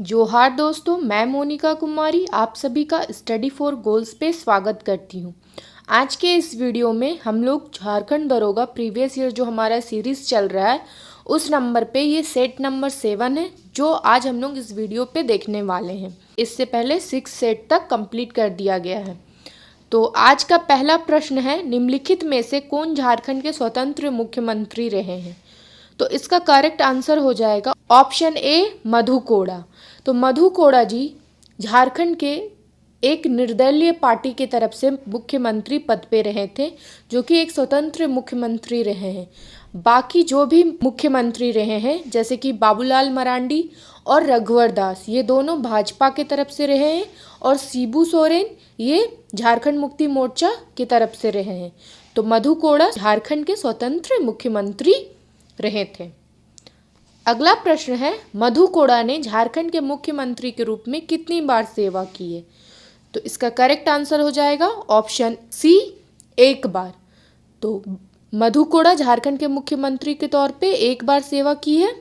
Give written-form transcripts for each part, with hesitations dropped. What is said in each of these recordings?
जोहार दोस्तों, मैं मोनिका कुमारी आप सभी का स्टडी फॉर गोल्स पे स्वागत करती हूँ। आज के इस वीडियो में हम लोग झारखंड दरोगा प्रीवियस ईयर जो हमारा सीरीज़ चल रहा है उस नंबर पे ये सेट नंबर 7 है जो आज हम लोग इस वीडियो पे देखने वाले हैं। इससे पहले 6 सेट तक कंप्लीट कर दिया गया है। तो आज का पहला प्रश्न है, निम्नलिखित में से कौन झारखंड के स्वतंत्र मुख्यमंत्री रहे हैं? तो इसका करेक्ट आंसर हो जाएगा ऑप्शन ए मधु कोड़ा। तो मधु कोड़ा जी झारखंड के एक निर्दलीय पार्टी की तरफ से मुख्यमंत्री पद पे रहे थे, जो कि एक स्वतंत्र मुख्यमंत्री रहे हैं। बाकी जो भी मुख्यमंत्री रहे हैं जैसे कि बाबूलाल मरांडी और रघुवर दास, ये दोनों भाजपा की तरफ से रहे हैं और शिबू सोरेन ये झारखंड मुक्ति मोर्चा की तरफ से रहे हैं। तो मधु कोड़ा झारखंड के स्वतंत्र मुख्यमंत्री रहे थे। अगला प्रश्न है, मधु कोड़ा ने झारखंड के मुख्यमंत्री के रूप में कितनी बार सेवा की है? तो इसका करेक्ट आंसर हो जाएगा ऑप्शन सी, एक बार। तो मधु कोड़ा झारखंड के मुख्यमंत्री के तौर पे एक बार सेवा की है।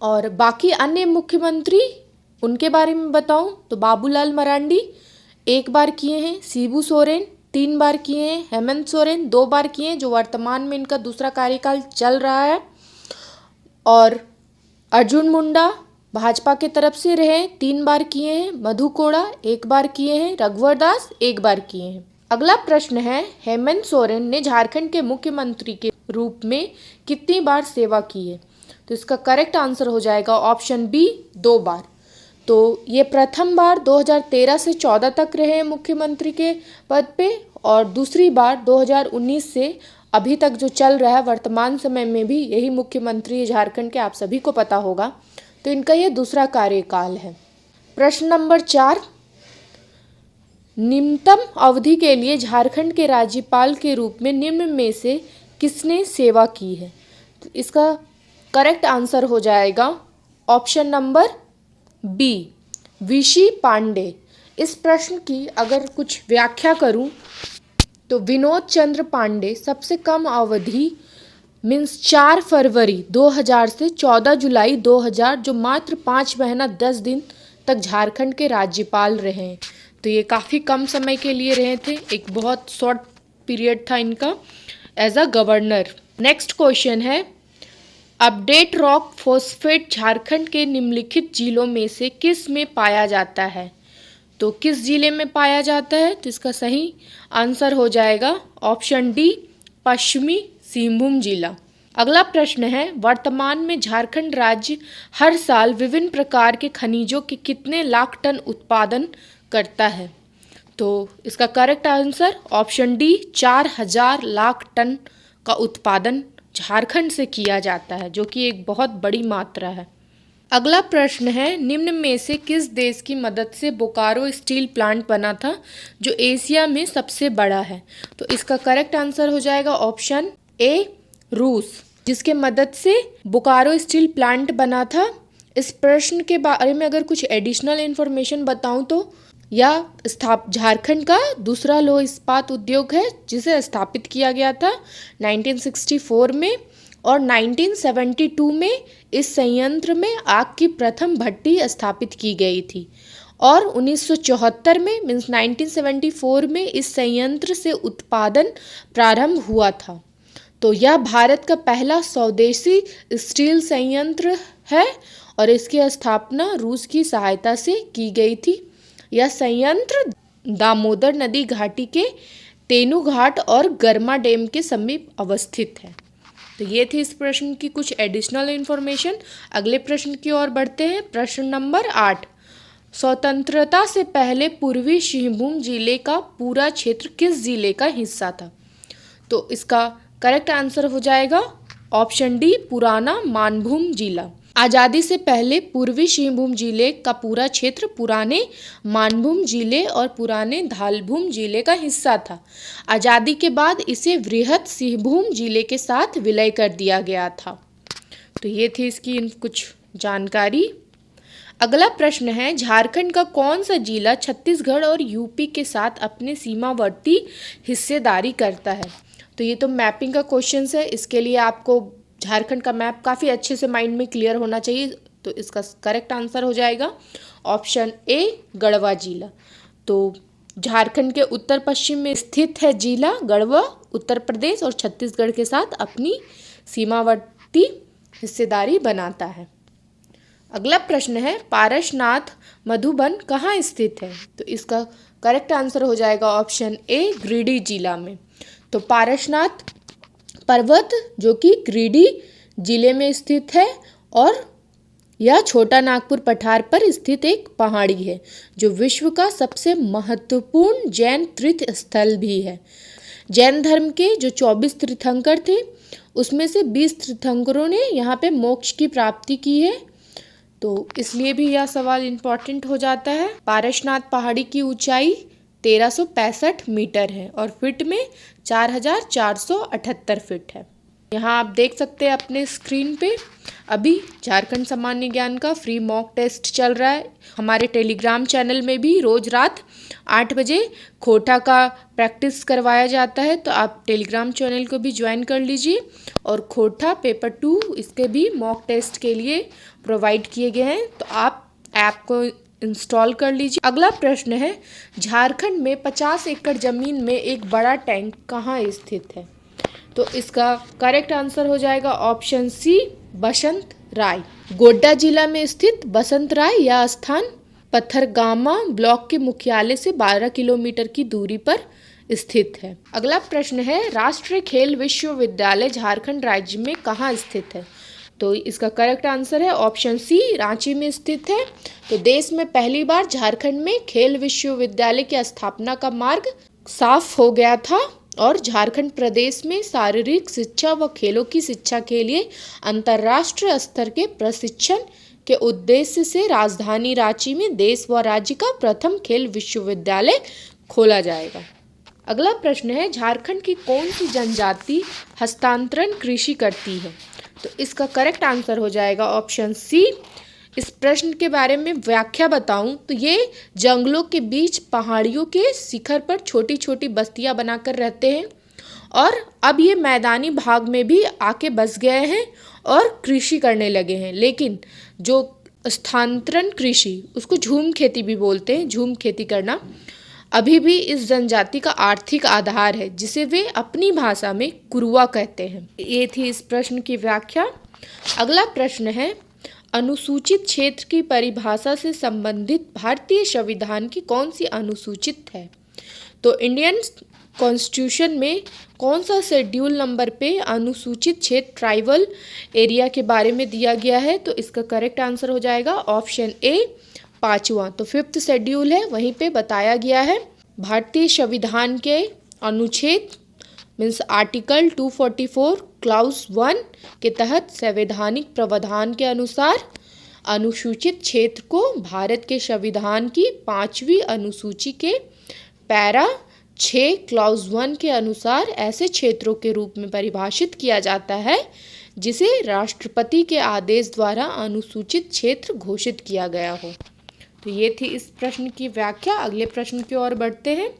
और बाकी अन्य मुख्यमंत्री उनके बारे में बताऊं तो बाबूलाल मरांडी एक बार किए हैं, शिबू सोरेन 3 बार किए हैं, हेमंत सोरेन 2 बार किए हैं जो वर्तमान में इनका दूसरा कार्यकाल चल रहा है, और अर्जुन मुंडा भाजपा के तरफ से रहे 3 बार किए हैं, मधु कोड़ा 1 बार किए हैं, रघुवर दास 1 बार किए हैं। अगला प्रश्न है, हेमंत सोरेन ने झारखंड के मुख्यमंत्री के रूप में कितनी बार सेवा की है? तो इसका करेक्ट आंसर हो जाएगा ऑप्शन बी, 2 बार। तो ये प्रथम बार 2013 से 14 तक रहे मुख्यमंत्री के पद पे, और दूसरी बार 2019 से अभी तक जो चल रहा है वर्तमान समय में भी यही मुख्यमंत्री है झारखंड के, आप सभी को पता होगा। तो इनका ये दूसरा कार्यकाल है। प्रश्न नंबर 4, निम्नतम अवधि के लिए झारखंड के राज्यपाल के रूप में निम्न में से किसने सेवा की है? तो इसका करेक्ट आंसर हो जाएगा option number B, VC Pandey. इस प्रश्न की अगर कुछ व्याख्या करूं तो विनोद चंद्र पांडे सबसे कम अवधि मीन्स 4 फरवरी 2000 से 14 जुलाई 2000, जो मात्र 5 महीना 10 दिन तक झारखंड के राज्यपाल रहे। तो ये काफ़ी कम समय के लिए रहे थे, एक बहुत शॉर्ट पीरियड था इनका as a governor. Next question है, अपडेट रॉक फॉस्फेट झारखंड के निम्नलिखित जिलों में से किस में पाया जाता है? तो किस जिले में पाया जाता है? तो इसका सही आंसर हो जाएगा ऑप्शन डी, पश्चिमी सिंहभूम जिला। अगला प्रश्न है, वर्तमान में झारखंड राज्य हर साल विभिन्न प्रकार के खनिजों के कितने लाख टन उत्पादन करता है? तो इसका correct answer option D, 4000 lakh ton का उत्पादन झारखंड से किया जाता है, जो कि एक बहुत बड़ी मात्रा है। अगला प्रश्न है, निम्न में से किस देश की मदद से बोकारो स्टील प्लांट बना था जो एशिया में सबसे बड़ा है? तो इसका करेक्ट आंसर हो जाएगा ऑप्शन ए, रूस, जिसके मदद से बोकारो स्टील प्लांट बना था। इस प्रश्न के बारे में अगर कुछ एडिशनल इन्फॉर्मेशन बताऊं तो झारखंड का दूसरा लौह इस्पात उद्योग है जिसे स्थापित किया गया था 1964 में, और 1972 में इस संयंत्र में आग की प्रथम भट्टी स्थापित की गई थी, और 1974 में मीन्स 1974 में इस संयंत्र से उत्पादन प्रारंभ हुआ था। तो यह भारत का पहला स्वदेशी स्टील संयंत्र है और इसकी स्थापना रूस की सहायता से की गई थी। यह संयंत्र दामोदर नदी घाटी के तेनू घाट और गरमा डैम के समीप अवस्थित है। तो ये थी इस प्रश्न की कुछ एडिशनल इन्फॉर्मेशन। अगले प्रश्न की ओर बढ़ते हैं। प्रश्न नंबर 8, स्वतंत्रता से पहले पूर्वी सिंहभूम जिले का पूरा क्षेत्र किस जिले का हिस्सा था? तो इसका करेक्ट आंसर हो जाएगा ऑप्शन डी, पुराना मानभूम जिला। आज़ादी से पहले पूर्वी सिंहभूम जिले का पूरा क्षेत्र पुराने मानभूम जिले और पुराने धालभूम जिले का हिस्सा था। आज़ादी के बाद इसे वृहत सिंहभूम जिले के साथ विलय कर दिया गया था। तो ये थी इसकी कुछ जानकारी। अगला प्रश्न है, झारखंड का कौन सा जिला छत्तीसगढ़ और यूपी के साथ अपने सीमावर्ती हिस्सेदारी करता है? तो ये तो मैपिंग का क्वेश्चन है, इसके लिए आपको झारखंड का मैप काफ़ी अच्छे से माइंड में क्लियर होना चाहिए तो इसका करेक्ट आंसर हो जाएगा ऑप्शन ए गढ़वा जिला। तो झारखंड के उत्तर पश्चिम में स्थित है जिला गढ़वा, उत्तर प्रदेश और छत्तीसगढ़ के साथ अपनी सीमावर्ती हिस्सेदारी बनाता है। अगला प्रश्न है पारसनाथ मधुबन कहाँ स्थित है? तो इसका करेक्ट आंसर हो जाएगा ऑप्शन ए गिरिडीह जिला में। तो पारसनाथ पर्वत जो कि गिरिडीह जिले में स्थित है और यह छोटा नागपुर पठार पर स्थित एक पहाड़ी है जो विश्व का सबसे महत्वपूर्ण जैन तीर्थ स्थल भी है। जैन धर्म के जो 24 तीर्थंकर थे उसमें से 20 तीर्थंकरों ने यहाँ पे मोक्ष की प्राप्ति की है, तो इसलिए भी यह सवाल इम्पोर्टेंट हो जाता है। पारसनाथ पहाड़ी की ऊंचाई 1365 मीटर है और फीट में 4478 फीट है। यहाँ आप देख सकते हैं अपने स्क्रीन पे अभी झारखंड सामान्य ज्ञान का फ्री मॉक टेस्ट चल रहा है। हमारे टेलीग्राम चैनल में भी रोज रात 8 बजे खोटा का प्रैक्टिस करवाया जाता है, तो आप टेलीग्राम चैनल को भी ज्वाइन कर लीजिए। और खोटा पेपर 2 इसके भी मॉक टेस्ट के लिए प्रोवाइड किए गए हैं, तो आप ऐप को इंस्टॉल कर लीजिए। अगला प्रश्न है झारखंड में 50 एकड़ जमीन में एक बड़ा टैंक कहाँ स्थित है? तो इसका करेक्ट आंसर हो जाएगा ऑप्शन सी बसंत राय। गोड्डा जिला में स्थित बसंत राय यह स्थान पथरगामा ब्लॉक के मुख्यालय से 12 किलोमीटर की दूरी पर स्थित है। अगला प्रश्न है राष्ट्रीय खेल विश्वविद्यालय झारखंड राज्य में कहाँ स्थित है? तो इसका करेक्ट आंसर है ऑप्शन सी रांची में स्थित है। तो देश में पहली बार झारखंड में खेल विश्वविद्यालय की स्थापना का मार्ग साफ हो गया था और झारखंड प्रदेश में शारीरिक शिक्षा व खेलों की शिक्षा के लिए अंतर्राष्ट्रीय स्तर के प्रशिक्षण के उद्देश्य से राजधानी रांची में देश व राज्य का प्रथम खेल विश्वविद्यालय खोला जाएगा। अगला प्रश्न है झारखंड की कौन सी जनजाति हस्तांतरण कृषि करती है? तो इसका करेक्ट आंसर हो जाएगा ऑप्शन सी। इस प्रश्न के बारे में व्याख्या बताऊं तो ये जंगलों के बीच पहाड़ियों के शिखर पर छोटी छोटी बस्तियां बनाकर रहते हैं और अब ये मैदानी भाग में भी आके बस गए हैं और कृषि करने लगे हैं। लेकिन जो स्थानांतरण कृषि उसको झूम खेती भी बोलते हैं, झूम खेती करना अभी भी इस जनजाति का आर्थिक आधार है जिसे वे अपनी भाषा में कुरुआ कहते हैं। ये थी इस प्रश्न की व्याख्या। अगला प्रश्न है अनुसूचित क्षेत्र की परिभाषा से संबंधित भारतीय संविधान की कौन सी अनुसूचित है? तो इंडियन कॉन्स्टिट्यूशन में कौन सा शेड्यूल नंबर पे अनुसूचित क्षेत्र ट्राइबल एरिया के बारे में दिया गया है? तो इसका करेक्ट आंसर हो जाएगा ऑप्शन ए 5वां। तो 5th शेड्यूल है, वहीं पे बताया गया है भारतीय संविधान के अनुच्छेद मीन्स आर्टिकल 244 क्लाउज 1 के तहत संवैधानिक प्रावधान के अनुसार अनुसूचित क्षेत्र को भारत के संविधान की 5वीं अनुसूची के पैरा 6 क्लाउज 1 के अनुसार ऐसे क्षेत्रों के रूप में परिभाषित किया जाता है जिसे राष्ट्रपति के आदेश द्वारा अनुसूचित क्षेत्र घोषित किया गया हो। तो ये थी इस प्रश्न की व्याख्या। अगले प्रश्न की ओर बढ़ते हैं।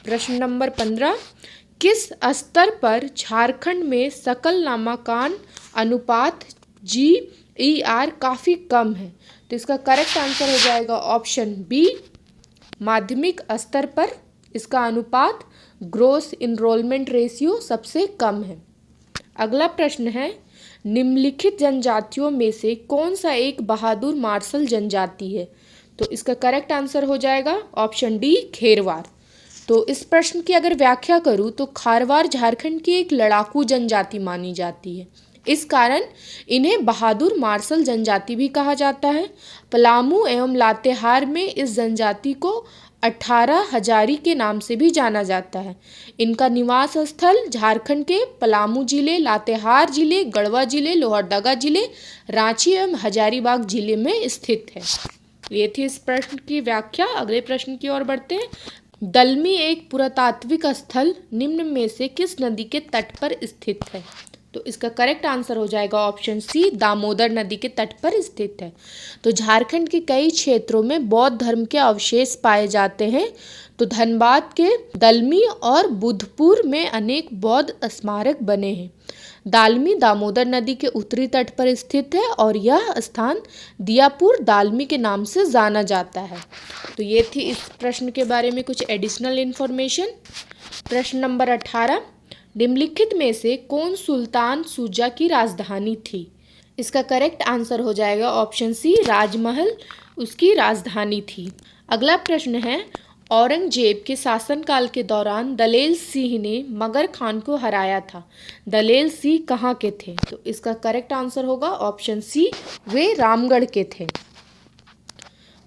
प्रश्न नंबर 15 किस स्तर पर झारखंड में सकल नामांकन अनुपात GER काफ़ी कम है? तो इसका करेक्ट आंसर हो जाएगा ऑप्शन बी माध्यमिक स्तर पर इसका अनुपात ग्रोस इनरोलमेंट रेशियो सबसे कम है। अगला प्रश्न है निम्नलिखित जनजातियों में से कौन सा एक बहादुर मार्शल जनजाति है? तो इसका करेक्ट आंसर हो जाएगा ऑप्शन डी खेरवार। तो इस प्रश्न की अगर व्याख्या करूँ तो खारवार झारखंड की एक लड़ाकू जनजाति मानी जाती है, इस कारण इन्हें बहादुर मार्शल जनजाति भी कहा जाता है। पलामू एवं लातेहार में इस जनजाति को 18 हजारी के नाम से भी जाना जाता है। इनका निवास स्थल झारखंड के पलामू जिले, लातेहार जिले, गढ़वा जिले, लोहरदगा जिले, रांची एवं हजारीबाग जिले में स्थित है। ये थी इस प्रश्न की व्याख्या। अगले प्रश्न की ओर बढ़ते हैं। दलमी एक पुरातात्विक स्थल निम्न में से किस नदी के तट पर स्थित है? तो इसका करेक्ट आंसर हो जाएगा ऑप्शन सी, दामोदर नदी के तट पर स्थित है। तो झारखंड के कई क्षेत्रों में बौद्ध धर्म के अवशेष पाए जाते हैं। तो धनबाद के दलमी और बुधपुर में अनेक बौद्ध स्मारक बने हैं। दालमी दामोदर नदी के उत्तरी तट पर स्थित है और यह स्थान दियापुर दालमी के नाम से जाना जाता है। तो ये थी इस प्रश्न के बारे में कुछ एडिशनल इन्फॉर्मेशन। प्रश्न नंबर 18, निम्नलिखित में से कौन सुल्तान शुजा की राजधानी थी? इसका करेक्ट आंसर हो जाएगा ऑप्शन सी, राजमहल उसकी राजधानी थी। अगला प्रश्न है, औरंगजेब के शासनकाल के दौरान दलेल सिंह ने मगर खान को हराया था। दलेल सिंह कहाँ के थे? तो इसका करेक्ट आंसर होगा ऑप्शन सी, वे रामगढ़ के थे।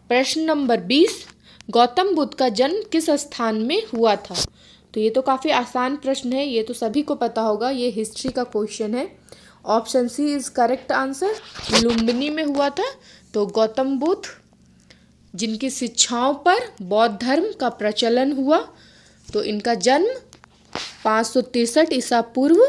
प्रश्न नंबर 20, गौतम बुद्ध का जन्म किस स्थान में हुआ था? तो ये तो काफ़ी आसान प्रश्न है, ये तो सभी को पता होगा, ये हिस्ट्री का क्वेश्चन है। Option C is correct answer, Lumbini में हुआ था। तो गौतम बुद्ध जिनकी शिक्षाओं पर बौद्ध धर्म का प्रचलन हुआ, तो इनका जन्म 563 ईसा पूर्व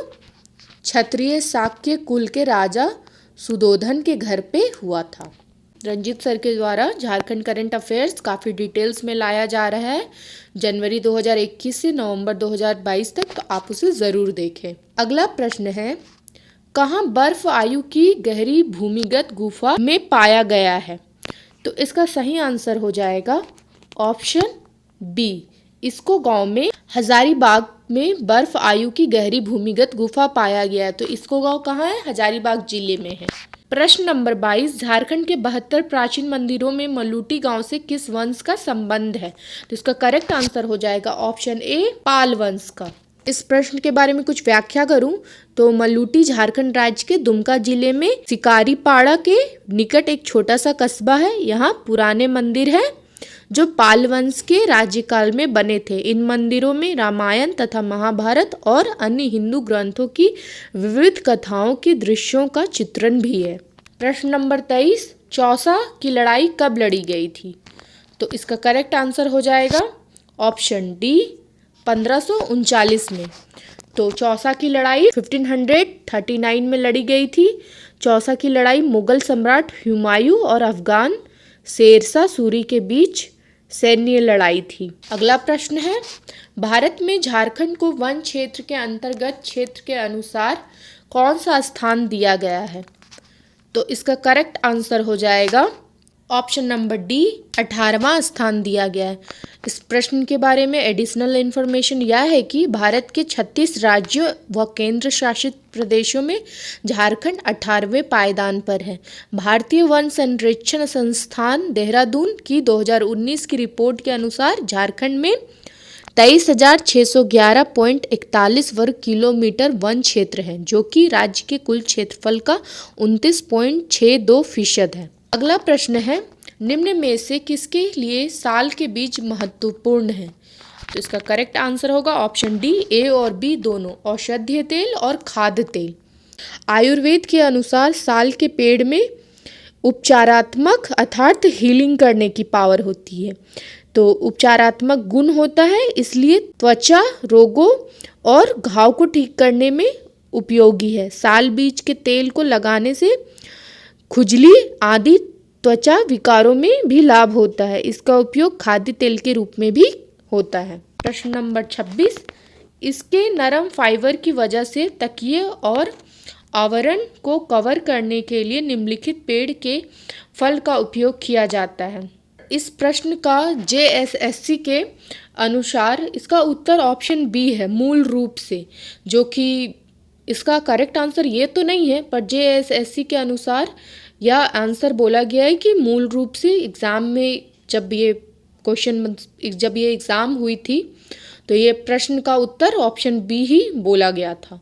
क्षत्रिय शाक्य कुल के राजा सुधोधन के घर पे हुआ था। रंजीत सर के द्वारा झारखंड करंट अफेयर्स काफ़ी डिटेल्स में लाया जा रहा है जनवरी 2021 से नवंबर 2022 तक, तो आप उसे ज़रूर देखें। अगला प्रश्न है, कहाँ बर्फ आयु की गहरी भूमिगत गुफा में पाया गया है? तो इसका सही आंसर हो जाएगा ऑप्शन बी, इसको गांव में हजारीबाग में बर्फ आयु की गहरी भूमिगत गुफा पाया गया है। तो इसको गांव कहाँ है? हजारीबाग जिले में है। प्रश्न नंबर 22, झारखंड के 72 प्राचीन मंदिरों में मलूटी गांव से किस वंश का संबंध है? तो इसका करेक्ट आंसर हो जाएगा ऑप्शन ए, पाल वंश का। इस प्रश्न के बारे में कुछ व्याख्या करूं तो मलूटी झारखंड राज्य के दुमका जिले में सिकारीपाड़ा के निकट एक छोटा सा कस्बा है। यहाँ पुराने मंदिर हैं जो पाल वंश के राज्यकाल में बने थे। इन मंदिरों में रामायण तथा महाभारत और अन्य हिंदू ग्रंथों की विविध कथाओं के दृश्यों का चित्रण भी है। प्रश्न नंबर 23, चौसा की लड़ाई कब लड़ी गई थी? तो इसका करेक्ट आंसर हो जाएगा ऑप्शन डी, 1539 में। तो चौसा की लड़ाई 1539 में लड़ी गई थी। चौसा की लड़ाई मुगल सम्राट हुमायूं और अफगान शेरशाह सूरी के बीच सैन्य लड़ाई थी। अगला प्रश्न है, भारत में झारखंड को वन क्षेत्र के अंतर्गत क्षेत्र के अनुसार कौन सा स्थान दिया गया है? तो इसका करेक्ट आंसर हो जाएगा ऑप्शन नंबर डी, 18वां स्थान दिया गया है। इस प्रश्न के बारे में एडिशनल इन्फॉर्मेशन यह है कि भारत के 36 राज्यों व केंद्र शासित प्रदेशों में झारखंड 18वें पायदान पर है। भारतीय वन संरक्षण संस्थान देहरादून की 2019 की रिपोर्ट के अनुसार झारखंड में 23,611.41 वर्ग किलोमीटर वन क्षेत्र है, जो कि राज्य के कुल क्षेत्रफल का 29.62% है। अगला प्रश्न है, निम्न में से किसके लिए साल के बीज महत्वपूर्ण है? तो इसका करेक्ट आंसर होगा ऑप्शन डी, ए और बी दोनों, औषधीय तेल और खाद्य तेल। आयुर्वेद के अनुसार साल के पेड़ में उपचारात्मक अर्थात हीलिंग करने की पावर होती है। तो उपचारात्मक गुण होता है, इसलिए त्वचा रोगों और घाव को ठीक करने में उपयोगी है। साल बीज के तेल को लगाने से खुजली आदि त्वचा विकारों में भी लाभ होता है। इसका उपयोग खाद्य तेल के रूप में भी होता है। प्रश्न नंबर 26, इसके नरम फाइबर की वजह से तकिए और आवरण को कवर करने के लिए निम्नलिखित पेड़ के फल का उपयोग किया जाता है। इस प्रश्न का JSSC के अनुसार इसका उत्तर ऑप्शन बी है, मूल रूप से, जो कि इसका करेक्ट आंसर ये तो नहीं है, पर JSSC के अनुसार यह आंसर बोला गया है कि मूल रूप से एग्ज़ाम में जब ये एग्ज़ाम हुई थी तो ये प्रश्न का उत्तर ऑप्शन बी ही बोला गया था।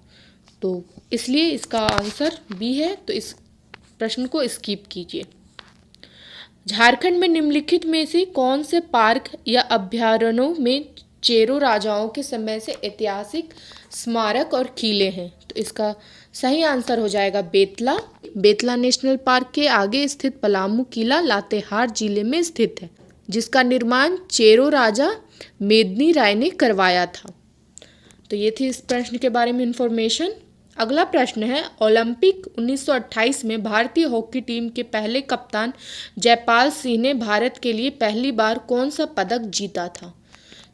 तो इसलिए इसका आंसर बी है, तो इस प्रश्न को स्किप कीजिए। झारखंड में निम्नलिखित में से कौन से पार्क या अभ्यारण्यों में चेरो राजाओं के समय से ऐतिहासिक स्मारक और किले हैं? तो इसका सही आंसर हो जाएगा बेतला। बेतला नेशनल पार्क के आगे स्थित पलामू किला लातेहार जिले में स्थित है, जिसका निर्माण चेरो राजा मेदिनी राय ने करवाया था। तो ये थी इस प्रश्न के बारे में इंफॉर्मेशन। अगला प्रश्न है, ओलंपिक 1928 में भारतीय हॉकी टीम के पहले कप्तान जयपाल सिंह ने भारत के लिए पहली बार कौन सा पदक जीता था?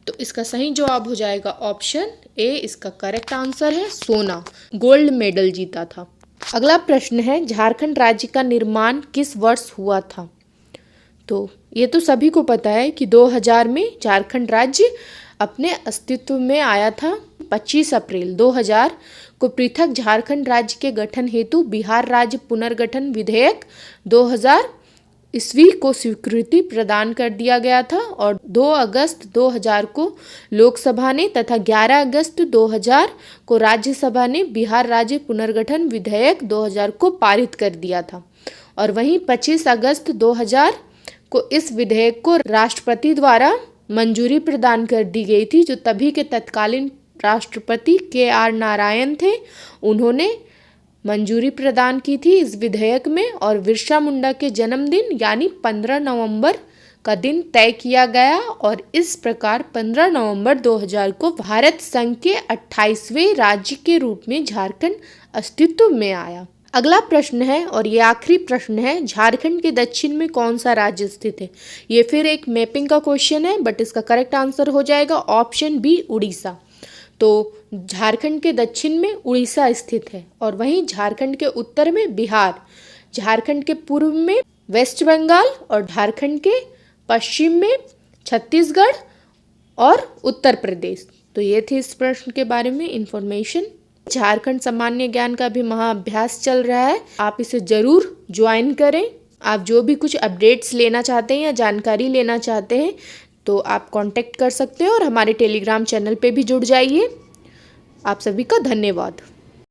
तो इसका सही जवाब हो जाएगा ऑप्शन ए। इसका करेक्ट आंसर है सोना, गोल्ड मेडल जीता था। अगला प्रश्न है, झारखंड राज्य का निर्माण किस वर्ष हुआ था? तो ये तो सभी को पता है कि 2000 में झारखंड राज्य अपने अस्तित्व में आया था। 25 अप्रैल 2000 को पृथक झारखंड राज्य के गठन हेतु बिहार राज्य पुनर्गठन विधेयक 2000 ईस्वी को स्वीकृति प्रदान कर दिया गया था और 2 अगस्त 2000 को लोकसभा ने तथा 11 अगस्त 2000 को राज्यसभा ने बिहार राज्य पुनर्गठन विधेयक 2000 को पारित कर दिया था। और वहीं 25 अगस्त 2000 को इस विधेयक को राष्ट्रपति द्वारा मंजूरी प्रदान कर दी गई थी। जो तभी के तत्कालीन राष्ट्रपति KR नारायण थे, उन्होंने मंजूरी प्रदान की थी इस विधेयक में। और बिरसा मुंडा के जन्मदिन यानी 15 नवंबर का दिन तय किया गया और इस प्रकार 15 नवंबर 2000 को भारत संघ के 28वें राज्य के रूप में झारखंड अस्तित्व में आया। अगला प्रश्न है और ये आखिरी प्रश्न है, झारखंड के दक्षिण में कौन सा राज्य स्थित है? ये फिर एक मैपिंग का क्वेश्चन है, बट इसका करेक्ट आंसर हो जाएगा ऑप्शन बी, उड़ीसा। तो झारखंड के दक्षिण में उड़ीसा स्थित है और वहीं झारखंड के उत्तर में बिहार, झारखंड के पूर्व में वेस्ट बंगाल और झारखंड के पश्चिम में छत्तीसगढ़ और उत्तर प्रदेश। तो ये थी इस प्रश्न के बारे में इंफॉर्मेशन। झारखंड सामान्य ज्ञान का भी महाअभ्यास चल रहा है, आप इसे ज़रूर ज्वाइन करें। आप जो भी कुछ अपडेट्स लेना चाहते हैं या जानकारी लेना चाहते हैं तो आप कांटेक्ट कर सकते हैं और हमारे टेलीग्राम चैनल पे भी जुड़ जाइए। आप सभी का धन्यवाद।